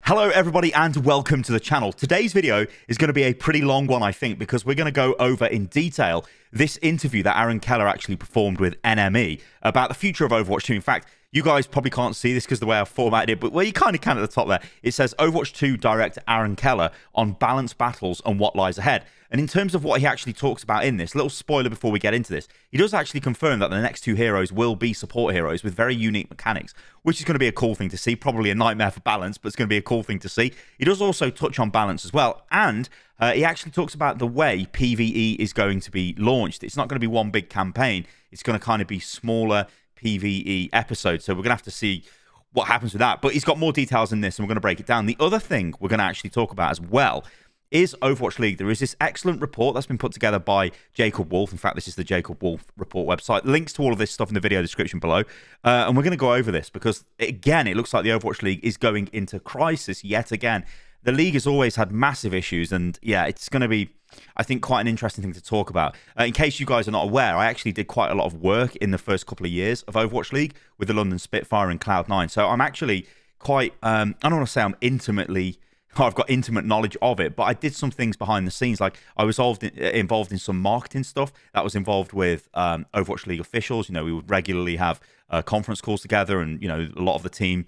Hello everybody and welcome to the channel. Today's video is going to be a pretty long one, I think, because we're going to go over in detail this interview that Aaron Keller actually performed with NME about the future of Overwatch 2. In fact, you guys probably can't see this because the way I've formatted it, but well, you kind of can at the top there. It says Overwatch 2 director Aaron Keller on balanced battles and what lies ahead. And in terms of what he actually talks about in this, little spoiler before we get into this, he does actually confirm that the next two heroes will be support heroes with very unique mechanics, which is going to be a cool thing to see. Probably a nightmare for balance, but it's going to be a cool thing to see. He does also touch on balance as well, and he actually talks about the way PvE is going to be launched. It's not going to be one big campaign. It's going to kind of be smaller PvE episodes, so we're going to have to see what happens with that. But he's got more details in this, and we're going to break it down. The other thing we're going to actually talk about as well is Overwatch League. There is this excellent report that's been put together by Jacob Wolf. In fact, this is the Jacob Wolf report website. Links to all of this stuff in the video description below. And we're going to go over this because, again, it looks like the Overwatch League is going into crisis yet again. The league has always had massive issues, and yeah, it's going to be, I think, quite an interesting thing to talk about. In case you guys are not aware, I actually did quite a lot of work in the first couple of years of Overwatch League with the London Spitfire and Cloud9. So I'm actually quite, I don't want to say I've got intimate knowledge of it, but I did some things behind the scenes. Like I was involved in some marketing stuff that was involved with Overwatch League officials. You know, we would regularly have conference calls together, and you know, a lot of the team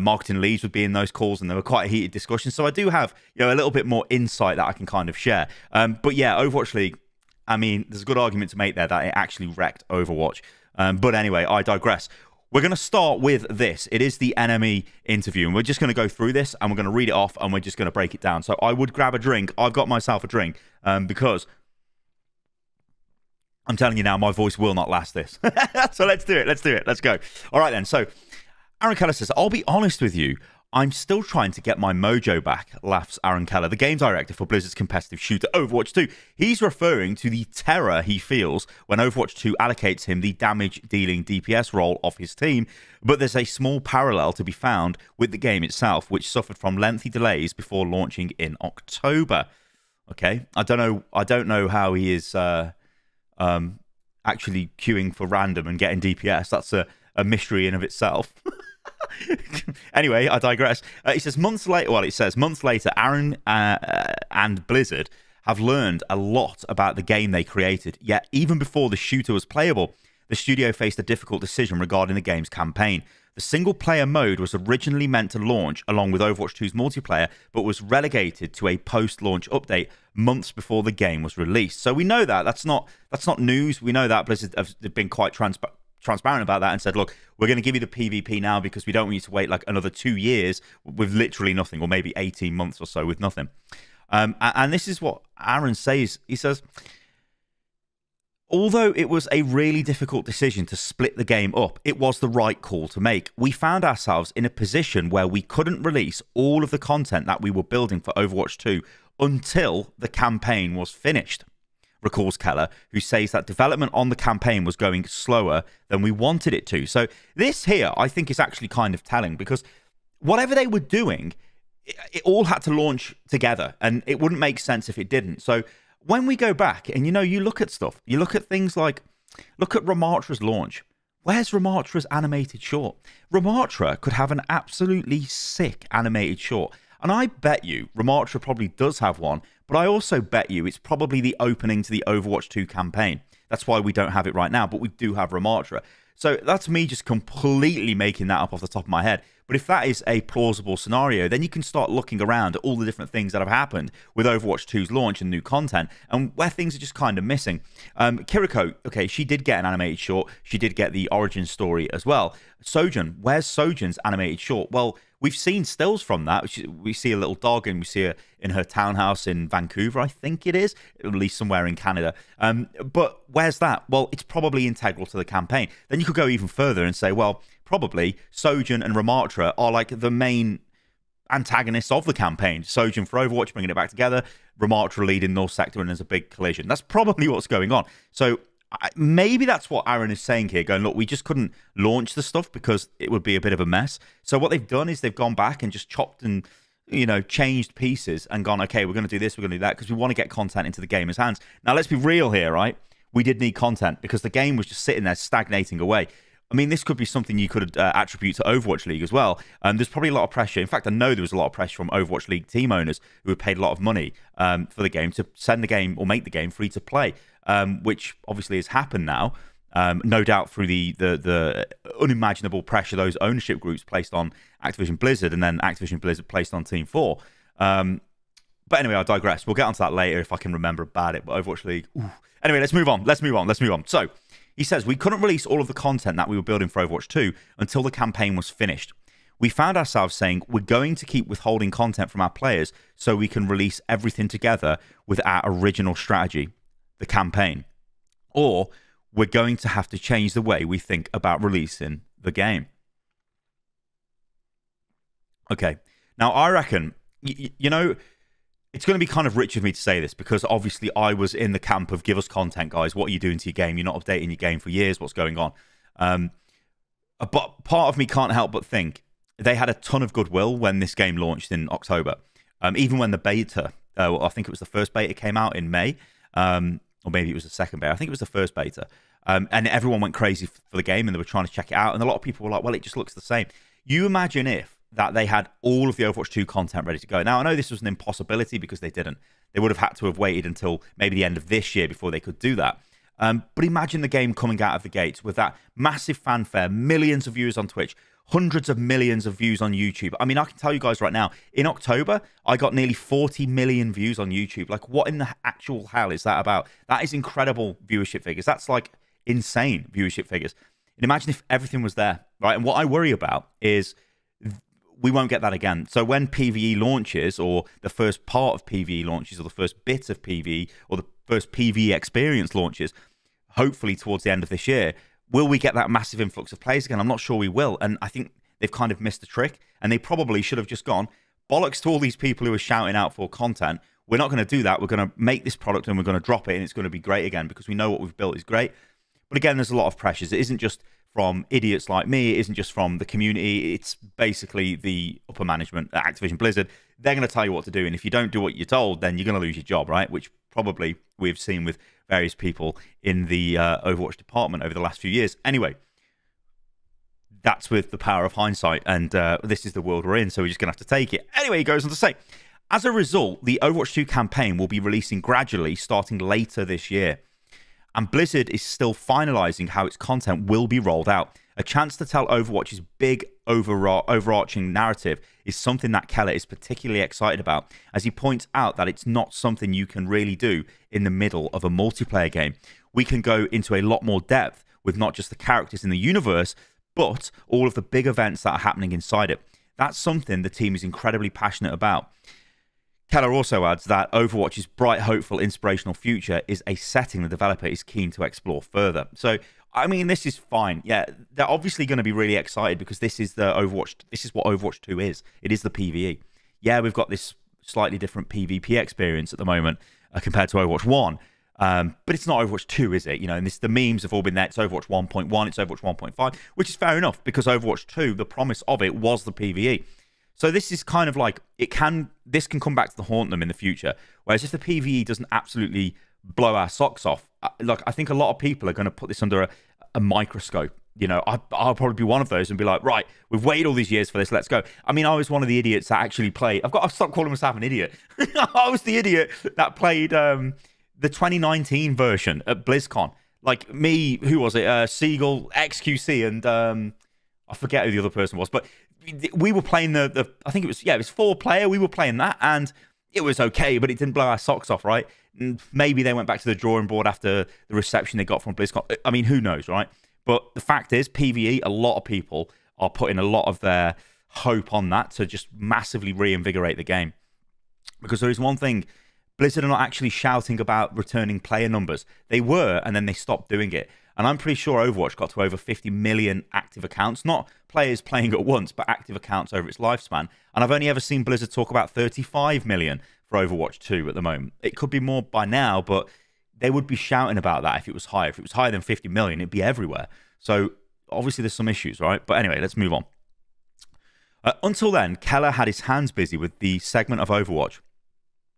marketing leads would be in those calls, and there were quite a heated discussions. So I do have, you know, a little bit more insight that I can kind of share. But yeah, Overwatch League, I mean, there's a good argument to make there that it actually wrecked Overwatch. But anyway, I digress. We're going to start with this. It is the NME interview, and we're just going to go through this, and we're going to read it off, and we're just going to break it down. So I would grab a drink. I've got myself a drink because I'm telling you now, my voice will not last this. So let's do it. Let's do it. Let's go. All right, then. So Aaron Keller says, I'll be honest with you, I'm still trying to get my mojo back, laughs Aaron Keller, the game director for Blizzard's competitive shooter Overwatch 2. He's referring to the terror he feels when Overwatch 2 allocates him the damage-dealing DPS role of his team, but there's a small parallel to be found with the game itself, which suffered from lengthy delays before launching in October. Okay, I don't know how he is actually queuing for random and getting DPS. That's a mystery in of itself. Anyway, I digress. He says months later, Aaron and Blizzard have learned a lot about the game they created. Yet, even before the shooter was playable, the studio faced a difficult decision regarding the game's campaign. The single-player mode was originally meant to launch along with Overwatch 2's multiplayer, but was relegated to a post-launch update months before the game was released. So we know that. That's not news. We know that Blizzard have been quite transparent about that and said, look, we're going to give you the PvP now because we don't want you to wait like another 2 years with literally nothing, or maybe 18 months or so with nothing. And this is what Aaron says. He says, although it was a really difficult decision to split the game up, it was the right call to make. We found ourselves in a position where we couldn't release all of the content that we were building for Overwatch 2 until the campaign was finished, recalls Keller, who says that development on the campaign was going slower than we wanted it to. So this here, I think, is actually kind of telling, because whatever they were doing, it all had to launch together, and it wouldn't make sense if it didn't. So when we go back and, you know, you look at stuff, you look at things like, look at Ramatra's launch. Where's Ramatra's animated short? Ramatra could have an absolutely sick animated short. And I bet you Ramatra probably does have one, but I also bet you it's probably the opening to the Overwatch 2 campaign. That's why we don't have it right now, but we do have Ramatra. So that's me just completely making that up off the top of my head. But if that is a plausible scenario, then you can start looking around at all the different things that have happened with Overwatch 2's launch and new content, and where things are just kind of missing. Kiriko, okay, she did get an animated short. She did get the origin story as well. Sojourn, where's Sojourn's animated short? Well, we've seen stills from that. We see a little dog, and we see her in her townhouse in Vancouver, I think it is, at least somewhere in Canada. But where's that? Well, it's probably integral to the campaign. Then you could go even further and say, well, probably Sojourn and Ramatra are like the main antagonists of the campaign. Sojourn for Overwatch, bringing it back together. Ramatra leading North Sector, and there's a big collision. That's probably what's going on. So maybe that's what Aaron is saying here, going, look, we just couldn't launch the stuff because it would be a bit of a mess. So what they've done is they've gone back and just chopped and, you know, changed pieces and gone, okay, we're going to do this, we're going to do that, because we want to get content into the gamer's hands. Now, let's be real here, right? We did need content because the game was just sitting there stagnating away. I mean, this could be something you could attribute to Overwatch League as well. There's probably a lot of pressure. In fact, I know there was a lot of pressure from Overwatch League team owners who had paid a lot of money for the game to send the game or make the game free to play, which obviously has happened now. No doubt through the unimaginable pressure those ownership groups placed on Activision Blizzard, and then Activision Blizzard placed on Team 4. But anyway, I digress. We'll get onto that later if I can remember about it. But Overwatch League. Ooh. Anyway, let's move on. So he says, we couldn't release all of the content that we were building for Overwatch 2 until the campaign was finished. We found ourselves saying we're going to keep withholding content from our players so we can release everything together with our original strategy, the campaign. Or we're going to have to change the way we think about releasing the game. Okay. Now, I reckon, you know, it's going to be kind of rich of me to say this because obviously I was in the camp of give us content, guys. What are you doing to your game? You're not updating your game for years. What's going on? But part of me can't help but think they had a ton of goodwill when this game launched in October. Even when the beta, I think it was the first beta came out in May, or maybe it was the second beta. I think it was the first beta. And everyone went crazy for the game and they were trying to check it out. And a lot of people were like, well, it just looks the same. You imagine if that they had all of the Overwatch 2 content ready to go. Now, I know this was an impossibility because they didn't. They would have had to have waited until maybe the end of this year before they could do that. But imagine the game coming out of the gates with that massive fanfare, millions of viewers on Twitch, hundreds of millions of views on YouTube. I mean, I can tell you guys right now, in October, I got nearly 40 million views on YouTube. Like, what in the actual hell is that about? That is incredible viewership figures. That's like insane viewership figures. And imagine if everything was there, right? And what I worry about is we won't get that again. So when PvE launches, or the first part of PvE launches, or the first bit of PvE, or the first PvE experience launches, hopefully towards the end of this year, will we get that massive influx of players again? I'm not sure we will. And I think they've kind of missed the trick. And they probably should have just gone, bollocks to all these people who are shouting out for content. We're not going to do that. We're going to make this product and we're going to drop it and it's going to be great again because we know what we've built is great. But again, there's a lot of pressures. It isn't just from idiots like me. It isn't just from the community. It's basically the upper management at Activision Blizzard. They're going to tell you what to do. And if you don't do what you're told, then you're going to lose your job, right? Which probably we've seen with various people in the Overwatch department over the last few years. Anyway, that's with the power of hindsight. And this is the world we're in, so we're just going to have to take it. Anyway, he goes on to say, as a result, the Overwatch 2 campaign will be releasing gradually starting later this year. And Blizzard is still finalizing how its content will be rolled out. A chance to tell Overwatch's big overarching narrative is something that Keller is particularly excited about, as he points out that it's not something you can really do in the middle of a multiplayer game. We can go into a lot more depth with not just the characters in the universe, but all of the big events that are happening inside it. That's something the team is incredibly passionate about. Keller also adds that Overwatch's bright, hopeful, inspirational future is a setting the developer is keen to explore further. So, I mean, this is fine. Yeah, they're obviously going to be really excited because this is the Overwatch. This is what Overwatch 2 is. It is the PvE. Yeah, we've got this slightly different PvP experience at the moment compared to Overwatch 1. But it's not Overwatch 2, is it? You know, and the memes have all been there. It's Overwatch 1.1, it's Overwatch 1.5, which is fair enough because Overwatch 2, the promise of it was the PvE. So this is kind of like, this can come back to haunt them in the future. Whereas if the PvE doesn't absolutely blow our socks off, like I think a lot of people are going to put this under a microscope. You know, I'll probably be one of those and be like, right, we've waited all these years for this, let's go. I mean, I was one of the idiots that actually played. I've got to stop calling myself an idiot. I was the idiot that played the 2019 version at BlizzCon. Like me, who was it? Siegel, XQC, and I forget who the other person was, but we were playing I think it was 4-player. We were playing that, and it was okay, but it didn't blow our socks off, right? And maybe they went back to the drawing board after the reception they got from BlizzCon. I mean, who knows, right? But the fact is, PvE, a lot of people are putting a lot of their hope on that to just massively reinvigorate the game. Because there is one thing, Blizzard are not actually shouting about returning player numbers. They were, and then they stopped doing it. And I'm pretty sure Overwatch got to over 50 million active accounts. Not players playing at once, but active accounts over its lifespan. And I've only ever seen Blizzard talk about 35 million for Overwatch 2 at the moment. It could be more by now, but they would be shouting about that if it was higher. If it was higher than 50 million, it'd be everywhere. So obviously there's some issues, right? But anyway, let's move on. Until then, Keller had his hands busy with the segment of Overwatch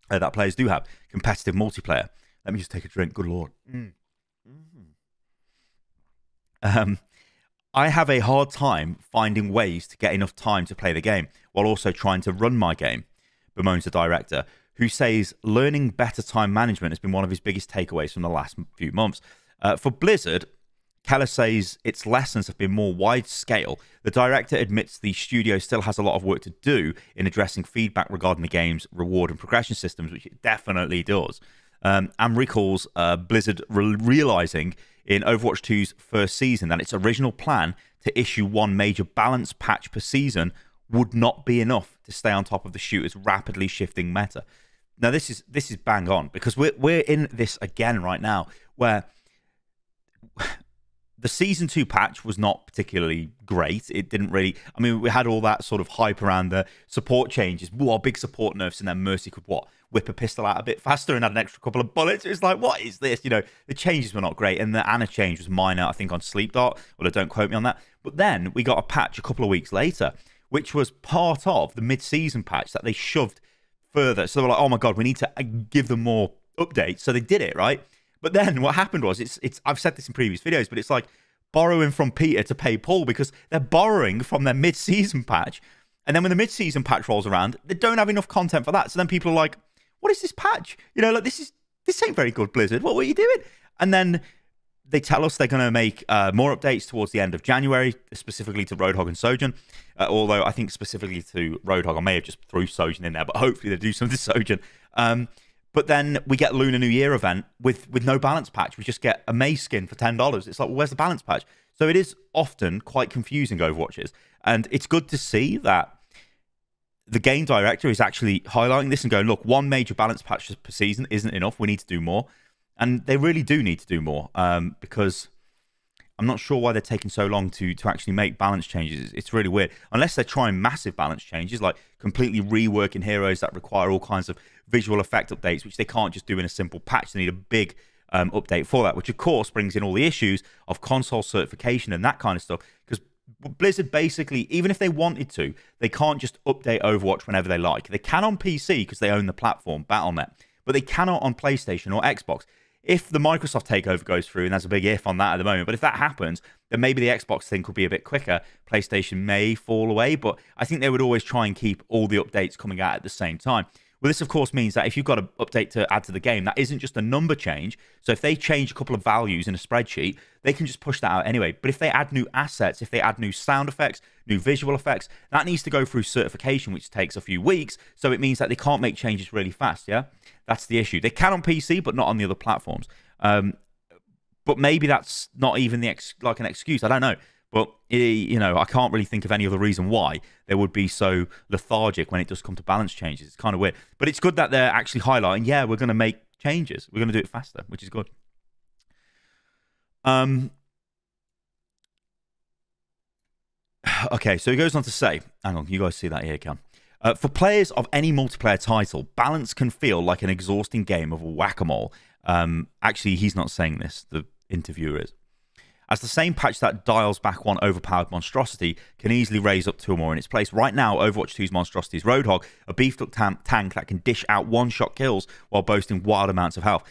that players do have, competitive multiplayer. Let me just take a drink. Good Lord. I have a hard time finding ways to get enough time to play the game while also trying to run my game, bemoans the director, who says learning better time management has been one of his biggest takeaways from the last few months. For Blizzard, Keller says its lessons have been more wide scale. The director admits the studio still has a lot of work to do in addressing feedback regarding the game's reward and progression systems, which it definitely does. And recalls Blizzard realizing in Overwatch 2's first season that its original plan to issue one major balance patch per season would not be enough to stay on top of the shooter's rapidly shifting meta. Now, this is bang on, because we're in this again right now, where the Season 2 patch was not particularly great. It didn't really... I mean, we had all that sort of hype around the support changes. Whoa, big support nerfs, and then Mercy could, whip a pistol out a bit faster and add an extra couple of bullets. It's like, what is this? You know, the changes were not great. And the Ana change was minor, I think, on Sleep Dart. Well, don't quote me on that. But then we got a patch a couple of weeks later, which was part of the mid-season patch that they shoved further. So they were like, oh my God, we need to give them more updates. So they did it, right? But then what happened was, I've said this in previous videos, but it's like borrowing from Peter to pay Paul, because they're borrowing from their mid-season patch. And then when the mid-season patch rolls around, they don't have enough content for that. So then people are like, what is this patch? You know, like this ain't very good, Blizzard. What were you doing? And then they tell us they're going to make more updates towards the end of January, specifically to Roadhog and Sojourn. Although I think specifically to Roadhog, I may have just threw Sojourn in there, but hopefully they do something to Sojourn. But then we get Lunar New Year event with no balance patch. We just get a May skin for $10. It's like, well, where's the balance patch? So it is often quite confusing, Overwatches. And it's good to see that the game director is actually highlighting this and going, look, one major balance patch per season isn't enough. We need to do more. And they really do need to do more, because I'm not sure why they're taking so long to actually make balance changes. It's really weird. Unless they're trying massive balance changes, like completely reworking heroes that require all kinds of visual effect updates, which they can't just do in a simple patch. They need a big update for that, which of course brings in all the issues of console certification and that kind of stuff. Because Blizzard basically, even if they wanted to, they can't just update Overwatch whenever they like. They can on PC because they own the platform, Battle.net, but they cannot on PlayStation or Xbox. If the Microsoft takeover goes through, and there's a big if on that at the moment, but if that happens, then maybe the Xbox thing could be a bit quicker. PlayStation may fall away, but I think they would always try and keep all the updates coming out at the same time. Well, this, of course, means that if you've got an update to add to the game, that isn't just a number change. So if they change a couple of values in a spreadsheet, they can just push that out anyway. But if they add new assets, if they add new sound effects, new visual effects, that needs to go through certification, which takes a few weeks. So it means that they can't make changes really fast, yeah? That's the issue. They can on PC, but not on the other platforms. But maybe that's not even like an excuse. I don't know. But, you know, I can't really think of any other reason why they would be so lethargic when it does come to balance changes. It's kind of weird. But it's good that they're actually highlighting, yeah, we're going to make changes. We're going to do it faster, which is good. Okay, so he goes on to say, hang on, you guys see that here, Cam? For players of any multiplayer title, balance can feel like an exhausting game of whack-a-mole. Actually, he's not saying this. The interviewer is. As the same patch that dials back one overpowered monstrosity can easily raise up two or more in its place. Right now, Overwatch 2's monstrosity is Roadhog, a beefed up tank that can dish out one-shot kills while boasting wild amounts of health.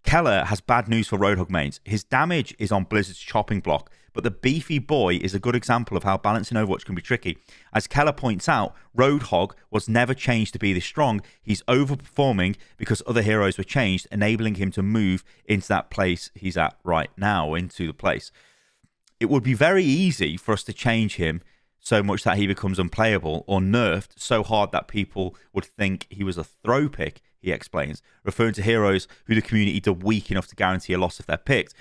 Keller has bad news for Roadhog mains. His damage is on Blizzard's chopping block, but the beefy boy is a good example of how balancing Overwatch can be tricky. As Keller points out, Roadhog was never changed to be this strong. He's overperforming because other heroes were changed, enabling him to move into that place he's at right now, into the place. It would be very easy for us to change him so much that he becomes unplayable, or nerfed so hard that people would think he was a throw pick, he explains, referring to heroes who the community deemed weak enough to guarantee a loss if they're picked.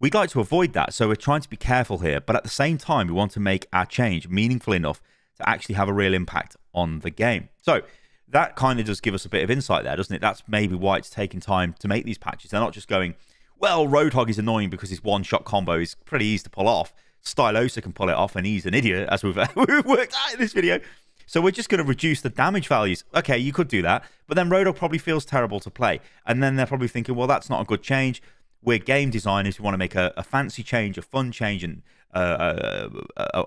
We'd like to avoid that, so we're trying to be careful here, but at the same time, we want to make our change meaningful enough to actually have a real impact on the game. So that kind of does give us a bit of insight there, doesn't it? That's maybe why it's taking time to make these patches. They're not just going, well, Roadhog is annoying because his one-shot combo is pretty easy to pull off. Stylosa can pull it off, and he's an idiot, as we've worked out in this video. So we're just going to reduce the damage values. Okay, you could do that, but then Roadhog probably feels terrible to play. And then they're probably thinking, well, that's not a good change. We're game designers. We want to make a fancy change, a fun change, and a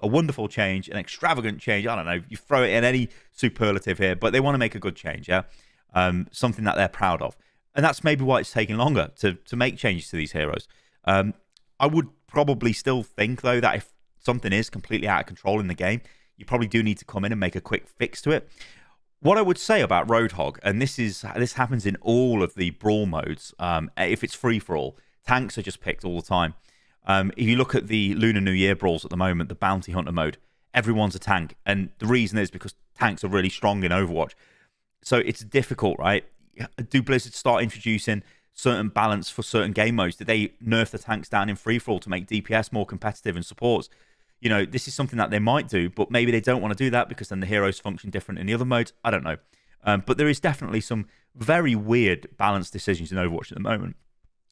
wonderful change, an extravagant change. I don't know. You throw it in any superlative here, but they want to make a good change, yeah? Something that they're proud of. And that's maybe why it's taking longer to make changes to these heroes. I would probably still think, though, that if something is completely out of control in the game, you probably do need to come in and make a quick fix to it. What I would say about Roadhog, and this happens in all of the brawl modes, if it's free for all, tanks are just picked all the time. If you look at the Lunar New Year brawls at the moment, the Bounty Hunter mode, everyone's a tank, and the reason is because tanks are really strong in Overwatch. So it's difficult, right? Do Blizzard start introducing certain balance for certain game modes? Did they nerf the tanks down in free for all to make DPS more competitive and supports? You know, this is something that they might do, but maybe they don't want to do that because then the heroes function different in the other modes. I don't know. But there is definitely some very weird balance decisions in Overwatch at the moment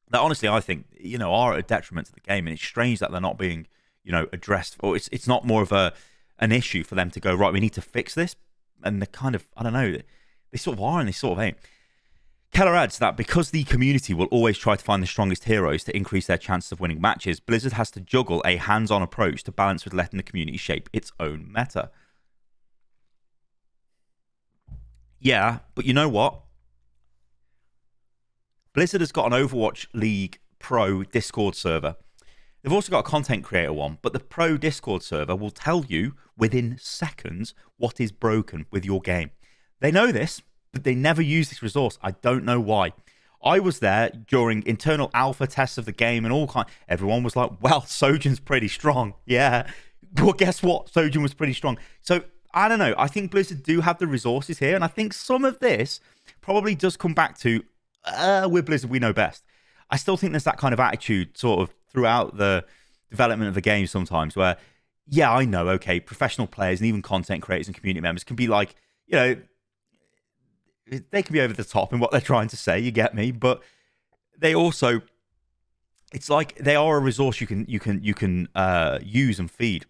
that honestly I think, you know, are a detriment to the game. And it's strange that they're not being, you know, addressed, or it's not more of an issue for them to go, right, we need to fix this. And they're kind of, I don't know, they sort of are and they sort of ain't. Keller adds that because the community will always try to find the strongest heroes to increase their chances of winning matches, Blizzard has to juggle a hands-on approach to balance with letting the community shape its own meta. Yeah, but you know what? Blizzard has got an Overwatch League Pro Discord server. They've also got a content creator one, but the Pro Discord server will tell you within seconds what is broken with your game. They know this, but they never use this resource. I don't know why. I was there during internal alpha tests of the game and all kind. Everyone was like, well, Sojourn's pretty strong. Yeah. Well, guess what? Sojourn was pretty strong. So, I don't know. I think Blizzard do have the resources here, and I think some of this probably does come back to, we're Blizzard, we know best. I still think there's that kind of attitude sort of throughout the development of the game sometimes where, yeah, I know, okay, professional players and even content creators and community members can be like, you know, they can be over the top in what they're trying to say, you get me, but they also, it's like they are a resource you can use and feed,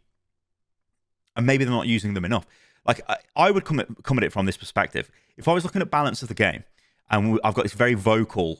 and maybe they're not using them enough. Like I would come at it from this perspective. If I was looking at balance of the game, and I've got this very vocal,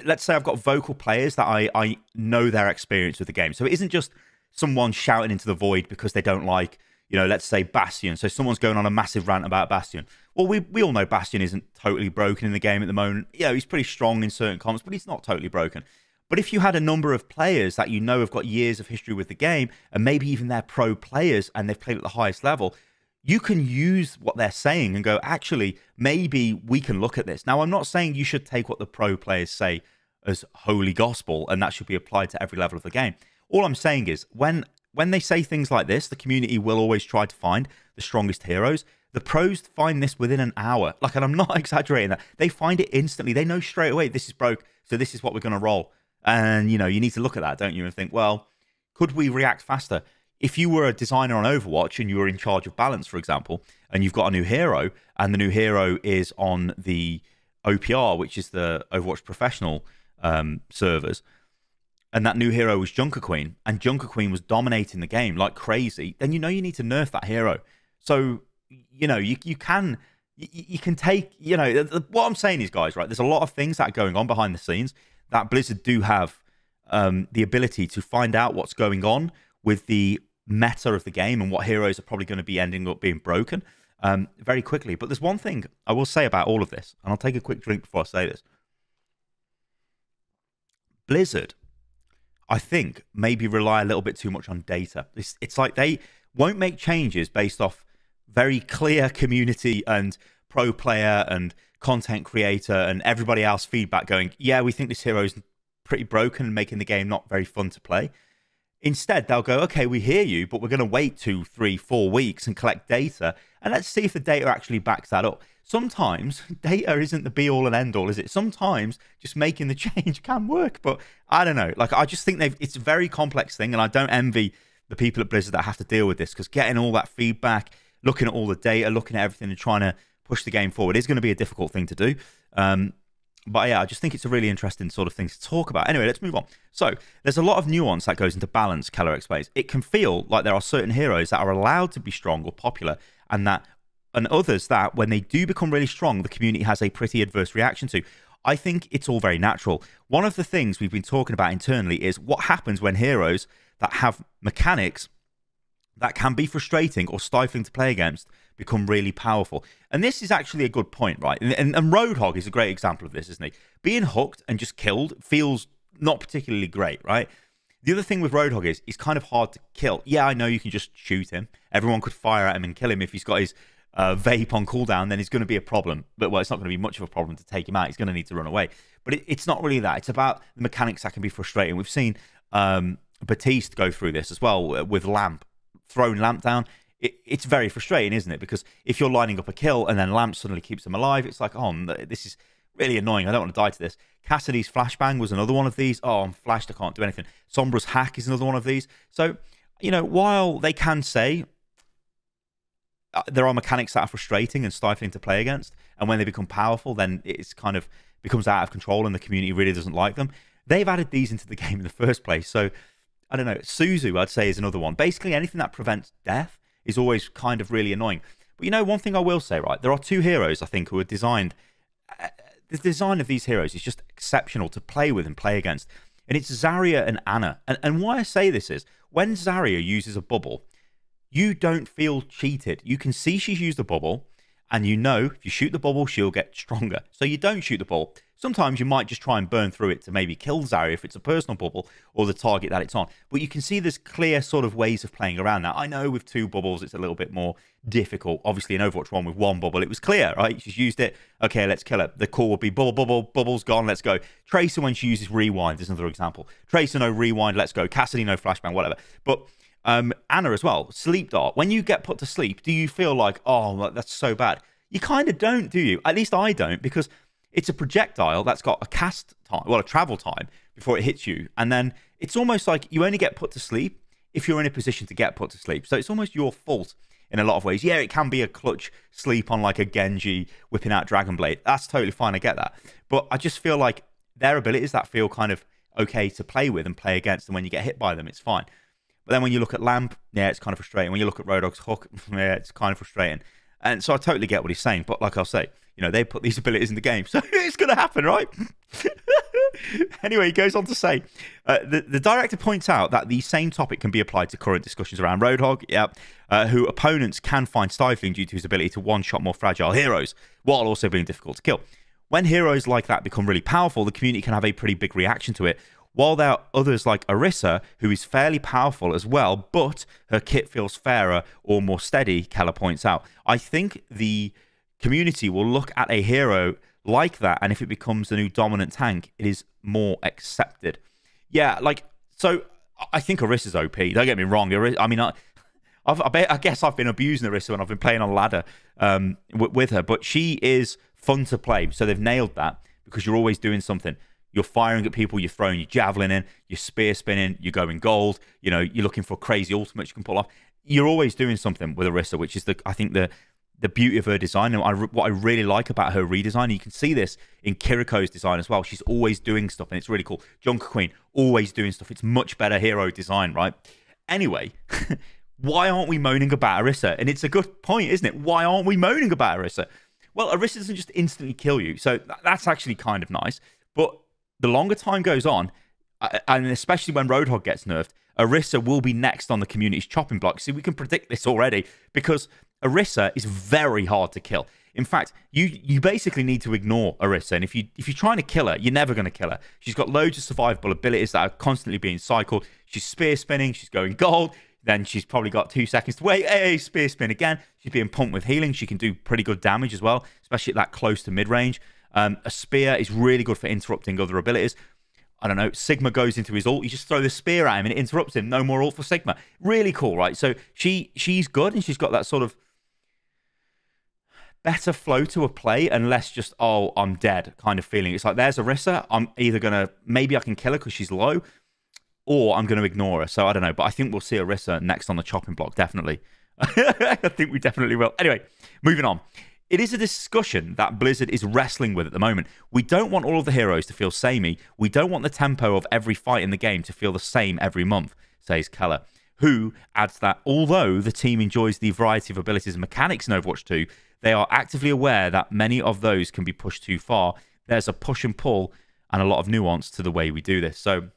let's say I've got vocal players that I know their experience with the game, so it isn't just someone shouting into the void because they don't like, you know, let's say Bastion. So someone's going on a massive rant about Bastion. Well, we all know Bastion isn't totally broken in the game at the moment. You know, he's pretty strong in certain comps, but he's not totally broken. But if you had a number of players that you know have got years of history with the game, and maybe even they're pro players and they've played at the highest level, you can use what they're saying and go, actually, maybe we can look at this. Now, I'm not saying you should take what the pro players say as holy gospel and that should be applied to every level of the game. All I'm saying is when they say things like this, the community will always try to find the strongest heroes. The pros find this within an hour. Like, and I'm not exaggerating that. They find it instantly. They know straight away, this is broke, so this is what we're going to roll. And, you know, you need to look at that, don't you, and think, well, could we react faster? If you were a designer on Overwatch and you were in charge of balance, for example, and you've got a new hero, and the new hero is on the OPR, which is the Overwatch Professional servers, and that new hero was Junker Queen, and Junker Queen was dominating the game like crazy, then you know you need to nerf that hero. So, you know, you can take, you know, what I'm saying is, guys, right, there's a lot of things that are going on behind the scenes that Blizzard do have the ability to find out what's going on with the meta of the game and what heroes are probably going to be ending up being broken very quickly. But there's one thing I will say about all of this, and I'll take a quick drink before I say this. Blizzard, I think, maybe rely a little bit too much on data. It's like they won't make changes based off very clear community and pro player and content creator and everybody else feedback going, yeah, we think this hero is pretty broken and making the game not very fun to play. Instead, they'll go, okay, we hear you, but we're going to wait 2, 3, 4 weeks and collect data, and let's see if the data actually backs that up. Sometimes data isn't the be-all and end-all, is it? Sometimes just making the change can work, but I don't know. Like, I just think it's a very complex thing, and I don't envy the people at Blizzard that have to deal with this, because getting all that feedback, looking at all the data, looking at everything and trying to push the game forward is going to be a difficult thing to do. But yeah, I just think it's a really interesting sort of thing to talk about. Anyway, let's move on. So there's a lot of nuance that goes into balance, Keller explains. It can feel like there are certain heroes that are allowed to be strong or popular, and others that, when they do become really strong, the community has a pretty adverse reaction to. I think it's all very natural. One of the things we've been talking about internally is what happens when heroes that have mechanics that can be frustrating or stifling to play against become really powerful. And this is actually a good point, right? And Roadhog is a great example of this, isn't he? Being hooked and just killed feels not particularly great, right? The other thing with Roadhog is he's kind of hard to kill. Yeah, I know you can just shoot him. Everyone could fire at him and kill him. If he's got his vape on cooldown, then it's going to be a problem. But, well, it's not going to be much of a problem to take him out. He's going to need to run away. But it's not really that. It's about the mechanics that can be frustrating. We've seen Batiste go through this as well with Lamp, throwing Lamp down. It's very frustrating, isn't it? Because if you're lining up a kill and then Lamp suddenly keeps them alive, it's like, oh, this is really annoying. I don't want to die to this. Cassidy's flashbang was another one of these. Oh, I'm flashed. I can't do anything. Sombra's hack is another one of these. So, while they can say there are mechanics that are frustrating and stifling to play against, and when they become powerful, then it's kind of becomes out of control and the community really doesn't like them. They've added these into the game in the first place. So, I don't know. Suzu, I'd say, is another one. Basically, anything that prevents death is always kind of really annoying. But one thing I will say, right, there are two heroes, I think, who are designed. The design of these heroes is just exceptional to play with and play against. And it's Zarya and Ana. And why I say this is, when Zarya uses a bubble, you don't feel cheated. You can see she's used a bubble, and if you shoot the bubble, she'll get stronger. So you don't shoot the bubble. Sometimes you might just try and burn through it to maybe kill Zarya if it's a personal bubble or the target that it's on. But you can see there's clear sort of ways of playing around that. I know with two bubbles, it's a little bit more difficult. Obviously, in Overwatch 1 with one bubble, it was clear, right? She's used it. Okay, let's kill her. The call would be bubble, bubble, bubble's gone, let's go. Tracer, when she uses rewind, is another example. Tracer, no rewind, let's go. Cassidy, no flashbang, whatever. But Ana as well, sleep dart. When you get put to sleep, do you feel like, oh, that's so bad? You kind of don't, do you? At least I don't, because it's a projectile that's got a cast time, well, a travel time before it hits you. And then it's almost like you only get put to sleep if you're in a position to get put to sleep. So it's almost your fault in a lot of ways. Yeah, it can be a clutch sleep on like a Genji whipping out Dragon Blade. That's totally fine. I get that. But I just feel like their abilities that feel kind of okay to play with and play against, and when you get hit by them, it's fine. But then when you look at Lamp, yeah, it's kind of frustrating. When you look at Roadhog's hook, yeah, it's kind of frustrating. And so I totally get what he's saying. But like I'll say, they put these abilities in the game. So it's going to happen, right? Anyway, he goes on to say, the director points out that the same topic can be applied to current discussions around Roadhog, who opponents can find stifling due to his ability to one-shot more fragile heroes, while also being difficult to kill. When heroes like that become really powerful, the community can have a pretty big reaction to it, while there are others like Orisa, who is fairly powerful as well, but her kit feels fairer or more steady, Keller points out. I think the community will look at a hero like that, and if it becomes the new dominant tank, it is more accepted. Yeah, so I think Orisa's OP. Don't get me wrong. I guess I've been abusing Orisa when I've been playing on ladder with her, but she is fun to play. So they've nailed that because you're always doing something. You're firing at people, you're throwing your javelin in, you're spear spinning, you're going gold, you're looking for crazy ultimates you can pull off. You're always doing something with Orisa, which is I think the beauty of her design, and what I really like about her redesign. And you can see this in Kiriko's design as well. She's always doing stuff, and it's really cool. Junker Queen, always doing stuff. It's much better hero design, right? Anyway, why aren't we moaning about Orisa? And it's a good point, isn't it? Why aren't we moaning about Orisa? Well, Orisa doesn't just instantly kill you, so that's actually kind of nice. But the longer time goes on, and especially when Roadhog gets nerfed, Orisa will be next on the community's chopping block. See, we can predict this already because Orisa is very hard to kill. In fact, you basically need to ignore Orisa, and if you're trying to kill her, you're never going to kill her. She's got loads of survivable abilities that are constantly being cycled. She's spear spinning, she's going gold, then she's probably got 2 seconds to wait. Hey, spear spin again. She's being pumped with healing. She can do pretty good damage as well, especially at that close to mid-range. A spear is really good for interrupting other abilities. I don't know, Sigma goes into his ult, you just throw the spear at him and it interrupts him. No more ult for Sigma. Really cool, right? So she's good, and she's got that sort of better flow to a play, and less just, oh, I'm dead kind of feeling. It's like, there's Orisa. I'm either going to, maybe I can kill her because she's low, or I'm going to ignore her. So I don't know, but I think we'll see Orisa next on the chopping block, definitely. I think we definitely will. Anyway, moving on. It is a discussion that Blizzard is wrestling with at the moment. We don't want all of the heroes to feel samey. We don't want the tempo of every fight in the game to feel the same every month, says Keller, who adds that although the team enjoys the variety of abilities and mechanics in Overwatch 2, they are actively aware that many of those can be pushed too far. There's a push and pull and a lot of nuance to the way we do this. So,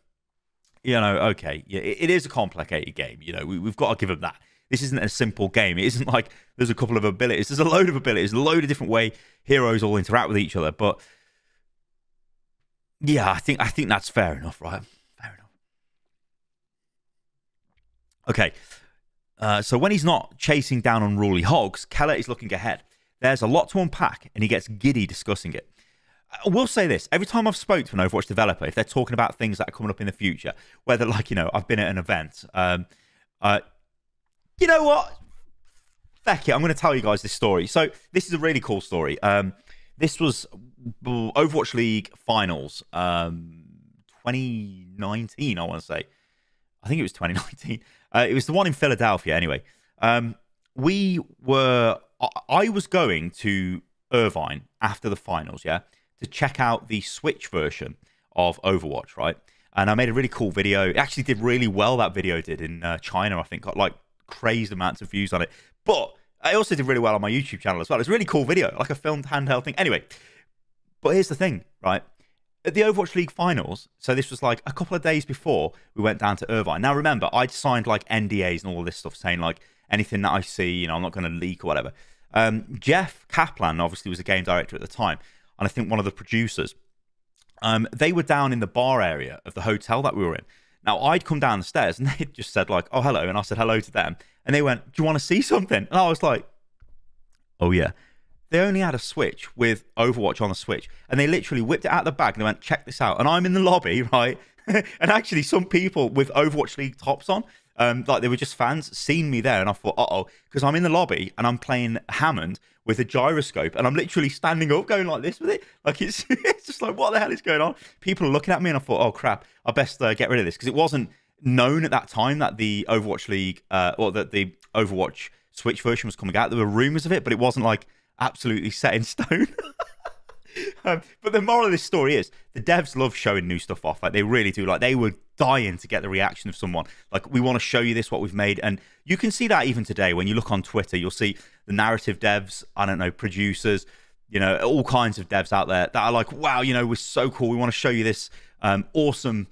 okay, yeah, it is a complicated game. We've got to give them that. This isn't a simple game. It isn't like there's a couple of abilities. There's a load of abilities, a load of different way heroes all interact with each other. But yeah, I think that's fair enough, right? Fair enough. Okay, so when he's not chasing down unruly hogs, Keller is looking ahead. There's a lot to unpack, and he gets giddy discussing it. I will say this. Every time I've spoke to an Overwatch developer, if they're talking about things that are coming up in the future, whether, like, I've been at an event, you know what? Feck it, I'm going to tell you guys this story. So this is a really cool story. This was Overwatch League Finals, 2019, I want to say. I think it was 2019. It was the one in Philadelphia, anyway. I was going to Irvine after the finals, yeah, to check out the Switch version of Overwatch, right? And I made a really cool video. It actually did really well, that video did, in China, I think. Got, like, crazy amounts of views on it. But I also did really well on my YouTube channel as well. It's a really cool video, like a filmed handheld thing. Anyway, but here's the thing, right? At the Overwatch League finals, so this was like a couple of days before we went down to Irvine. Now, remember, I'd signed like NDAs and all this stuff saying like anything that I see, I'm not going to leak or whatever. Jeff Kaplan, obviously, was a game director at the time, and I think one of the producers. They were down in the bar area of the hotel that we were in. Now, I'd come down the stairs, and they just said like, oh, hello, and I said hello to them. And they went, do you want to see something? And I was like, oh, yeah. They only had a Switch with Overwatch on the Switch, and they literally whipped it out of the bag and they went, check this out. And I'm in the lobby, right? And actually some people with Overwatch League tops on, like they were just fans, seen me there, and I thought, uh-oh, because I'm in the lobby and I'm playing Hammond with a gyroscope, and I'm literally standing up going like this with it. Like it's just like, what the hell is going on? People are looking at me, and I thought, oh crap, I best get rid of this, because it wasn't known at that time that the Overwatch League or that the Overwatch Switch version was coming out. There were rumors of it, but it wasn't like absolutely set in stone. But the moral of this story is the devs love showing new stuff off. Like they really do. Like they were dying to get the reaction of someone. Like, we want to show you this, what we've made. And you can see that even today when you look on Twitter. You'll see the narrative devs, I don't know, producers, all kinds of devs out there that are like, wow, we're so cool. We want to show you this awesome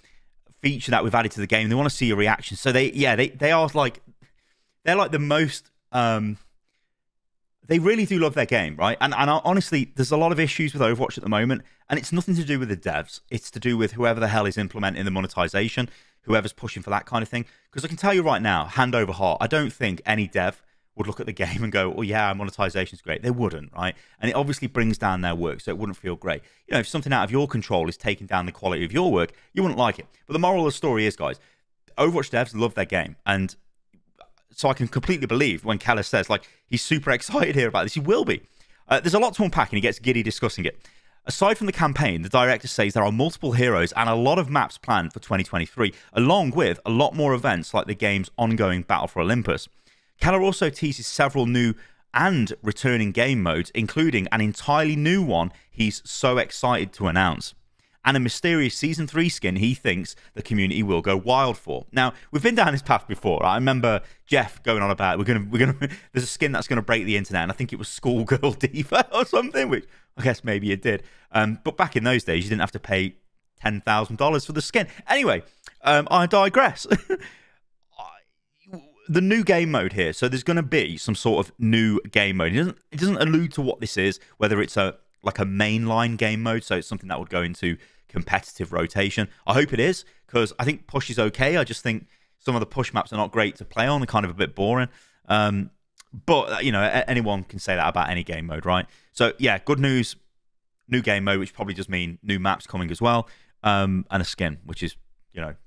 feature that we've added to the game. They want to see your reaction. So they are like, they're like the most they really do love their game, right? And honestly, there's a lot of issues with Overwatch at the moment, and it's nothing to do with the devs. It's to do with whoever the hell is implementing the monetization, whoever's pushing for that kind of thing. Because I can tell you right now, hand over heart, I don't think any dev would look at the game and go, oh yeah, monetization's great. They wouldn't, right? And it obviously brings down their work, so it wouldn't feel great. If something out of your control is taking down the quality of your work, you wouldn't like it. But the moral of the story is, guys, Overwatch devs love their game, and so I can completely believe when Keller says, like, he's super excited here about this. He will be. There's a lot to unpack, and he gets giddy discussing it. Aside from the campaign, the director says there are multiple heroes and a lot of maps planned for 2023, along with a lot more events like the game's ongoing Battle for Olympus. Keller also teases several new and returning game modes, including an entirely new one he's so excited to announce, and a mysterious Season 3 skin he thinks the community will go wild for. Now, we've been down this path before. Right? I remember Jeff going on about, there's a skin that's going to break the internet, and I think it was Schoolgirl Diva or something, which I guess maybe it did. But back in those days, you didn't have to pay $10,000 for the skin. Anyway, I digress. The new game mode here. So there's going to be some sort of new game mode. It doesn't allude to what this is, whether it's like a mainline game mode, so it's something that would go into competitive rotation. I hope it is, because I think push is okay. I just think some of the push maps are not great to play on. They're kind of a bit boring. But, anyone can say that about any game mode, right? So, yeah, good news. New game mode, which probably just mean new maps coming as well, and a skin, which is,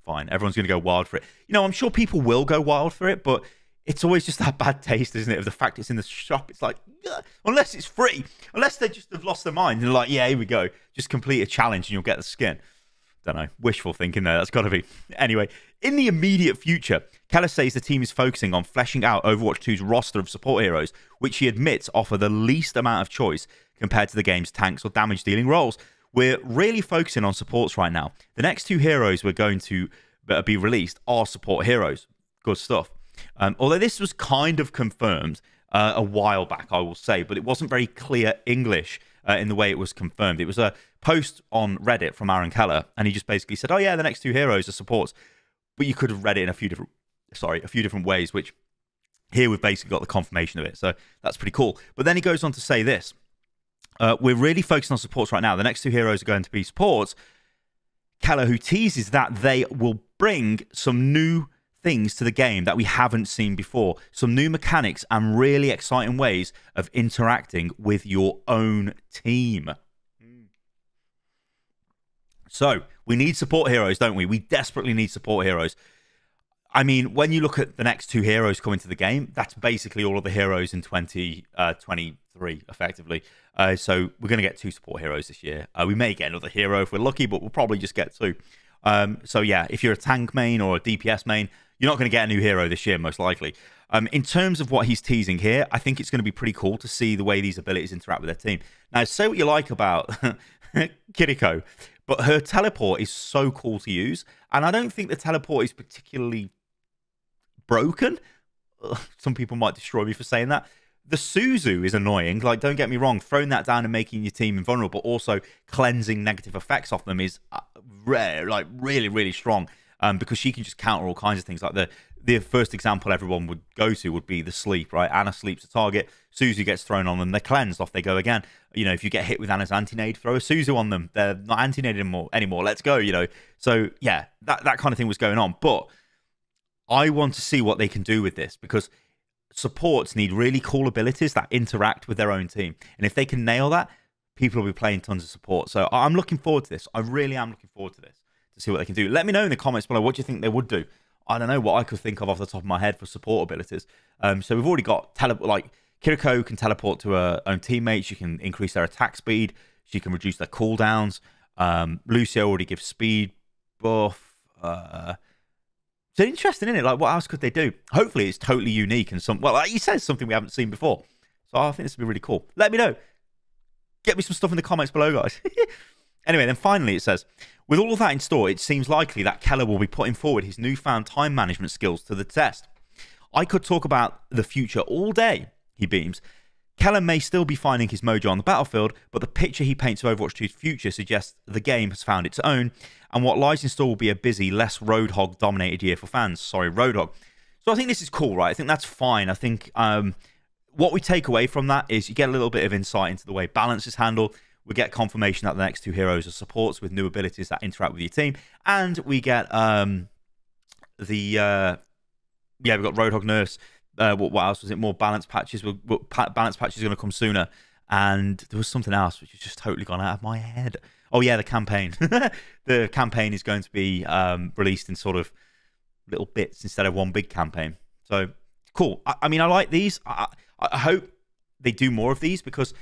fine. Everyone's going to go wild for it. I'm sure people will go wild for it, but it's always just that bad taste, isn't it, of the fact it's in the shop. It's like, ugh, unless it's free, unless they just have lost their mind and they're like, yeah, here we go, just complete a challenge and you'll get the skin. Don't know, wishful thinking there, that's got to be. Anyway, in the immediate future, Keller says the team is focusing on fleshing out Overwatch 2's roster of support heroes, which he admits offer the least amount of choice compared to the game's tanks or damage-dealing roles. We're really focusing on supports right now. The next two heroes we're going to be released are support heroes. Good stuff. Although this was kind of confirmed a while back, I will say, but it wasn't very clear English in the way it was confirmed. It was a post on Reddit from Aaron Keller, and he just basically said, oh yeah, the next two heroes are supports. But you could have read it in a few different ways, which here we've basically got the confirmation of it. So that's pretty cool. But then he goes on to say this. We're really focusing on supports right now. The next two heroes are going to be supports. Keller, who teases that they will bring some new things to the game that we haven't seen before. Some new mechanics and really exciting ways of interacting with your own team. So we need support heroes, don't we? We desperately need support heroes. I mean, when you look at the next 2 heroes coming to the game, that's basically all of the heroes in 2023, effectively. So we're going to get 2 support heroes this year. We may get another hero if we're lucky, but we'll probably just get 2. So yeah, if you're a tank main or a DPS main, you're not going to get a new hero this year, most likely. In terms of what he's teasing here, I think it's going to be pretty cool to see the way these abilities interact with their team. Now, say what you like about Kiriko, but her teleport is so cool to use, and I don't think the teleport is particularly broken. Some people might destroy me for saying that. The Suzu is annoying. Like, don't get me wrong, throwing that down and making your team invulnerable, but also cleansing negative effects off them is rare, like really, really strong. Because she can just counter all kinds of things. Like the first example everyone would go to would be the sleep, right? Anna sleeps a target, Suzu gets thrown on them, they're cleansed, off they go again. You know, if you get hit with Anna's anti-nade, throw a Suzu on them. They're not anti-naded anymore. Let's go, you know. So yeah, that kind of thing was going on. But I want to see what they can do with this, because supports need really cool abilities that interact with their own team. And if they can nail that, people will be playing tons of support. So I'm looking forward to this. I really am looking forward to this, to see what they can do. Let me know in the comments below, what do you think they would do? I don't know what I could think of off the top of my head for support abilities. So we've already got, like, Kiriko can teleport to her own teammates. She can increase their attack speed. She can reduce their cooldowns. Lucio already gives speed buff. So interesting, isn't it? Like, what else could they do? Hopefully it's totally unique and well, like you said, something we haven't seen before. So I think this would be really cool. Let me know. Get me some stuff in the comments below, guys. Anyway, then finally it says, with all of that in store, it seems likely that Keller will be putting forward his newfound time management skills to the test. I could talk about the future all day, he beams. Keller may still be finding his mojo on the battlefield, but the picture he paints of Overwatch 2's future suggests the game has found its own, and what lies in store will be a busy, less Roadhog-dominated year for fans. Sorry, Roadhog. So I think this is cool, right? I think that's fine. I think what we take away from that is you get a little bit of insight into the way balance is handled. We get confirmation that the next 2 heroes are supports with new abilities that interact with your team, and we get we've got Roadhog nerfs. What else was it? More balance patches. Balance patches are going to come sooner. And there was something else which has just totally gone out of my head. Oh yeah, the campaign. The campaign is going to be released in sort of little bits instead of one big campaign. So cool. I mean, I like these. I hope they do more of these, because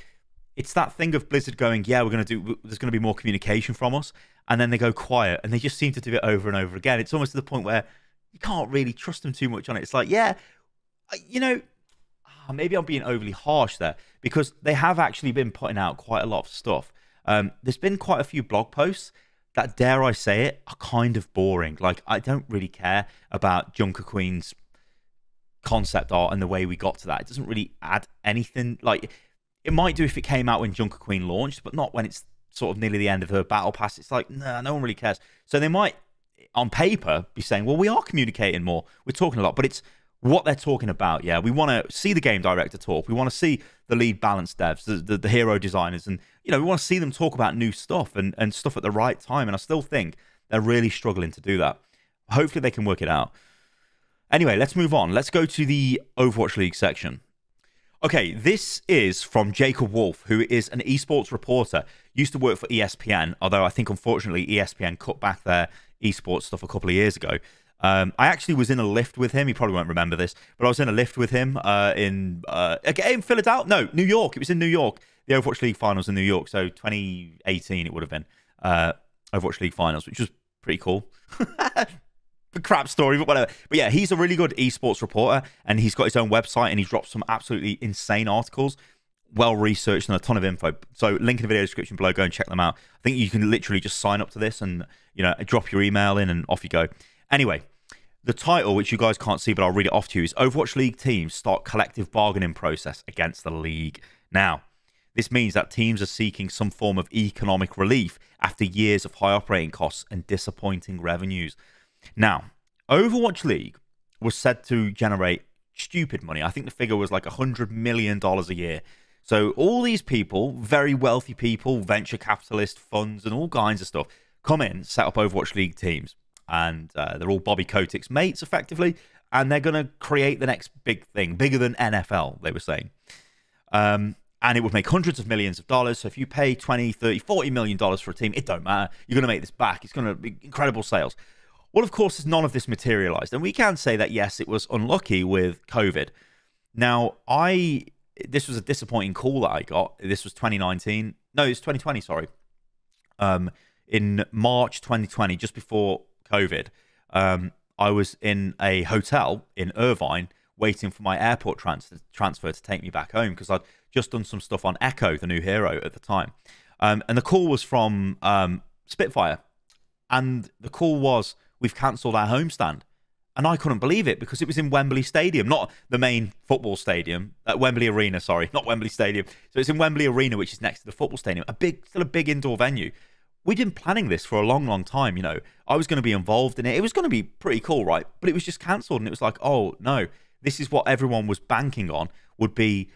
it's that thing of Blizzard going, yeah, there's going to be more communication from us, and then they go quiet, and they just seem to do it over and over again. It's almost to the point where you can't really trust them too much on it. It's like, yeah, you know, maybe I'm being overly harsh there, because they have actually been putting out quite a lot of stuff. There's been quite a few blog posts that, dare I say it, are kind of boring. Like, I don't really care about Junker Queen's concept art and the way we got to that. It doesn't really add anything. Like, it might do if it came out when Junker Queen launched, but not when it's sort of nearly the end of her battle pass. It's like, nah, no one really cares. So they might, on paper, be saying, well, we are communicating more. We're talking a lot, but it's what they're talking about. Yeah, we want to see the game director talk. We want to see the lead balance devs, the hero designers, and, you know, we want to see them talk about new stuff and stuff at the right time. And I still think they're really struggling to do that. Hopefully they can work it out. Anyway, let's move on. Let's go to the Overwatch League section. Okay, this is from Jacob Wolf, who is an esports reporter. Used to work for ESPN, although I think, unfortunately, ESPN cut back their esports stuff a couple of years ago. I actually was in a lift with him. He probably won't remember this, but I was in a lift with him in Philadelphia. No, New York. It was in New York. The Overwatch League finals in New York. So 2018, it would have been Overwatch League finals, which was pretty cool. Crap story, but whatever. But yeah, he's a really good esports reporter, and he's got his own website, and he drops some absolutely insane articles, well researched, and a ton of info. So link in the video description below. Go and check them out. I think you can literally just sign up to this and, you know, drop your email in, and off you go. Anyway, the title, which you guys can't see, but I'll read it off to you, is Overwatch League teams start collective bargaining process against the league. Now, this means that teams are seeking some form of economic relief after years of high operating costs and disappointing revenues. Now, Overwatch League was said to generate stupid money. I think the figure was like $100 million a year. So all these people, very wealthy people, venture capitalist funds and all kinds of stuff, come in, set up Overwatch League teams. and they're all Bobby Kotick's mates, effectively, and they're going to create the next big thing, bigger than NFL, they were saying. And it would make hundreds of millions of dollars. So if you pay 20, 30, 40 million dollars for a team, it don't matter. You're going to make this back. It's going to be incredible sales. Well, of course, none of this materialized. And we can say that, yes, it was unlucky with COVID. Now, this was a disappointing call that I got. This was 2019. No, it's 2020, sorry. In March 2020, just before COVID, I was in a hotel in Irvine waiting for my airport transfer to take me back home because I'd just done some stuff on Echo, the new hero at the time. And the call was from Spitfire. And the call was, we've cancelled our homestand. And I couldn't believe it because it was in Wembley Stadium, not the main football stadium, Wembley Arena, sorry, not Wembley Stadium. So it's in Wembley Arena, which is next to the football stadium, still a big indoor venue. We'd been planning this for a long, long time, you know. I was going to be involved in it. It was going to be pretty cool, right? But it was just cancelled, and it was like, oh, no, this is what everyone was banking on would be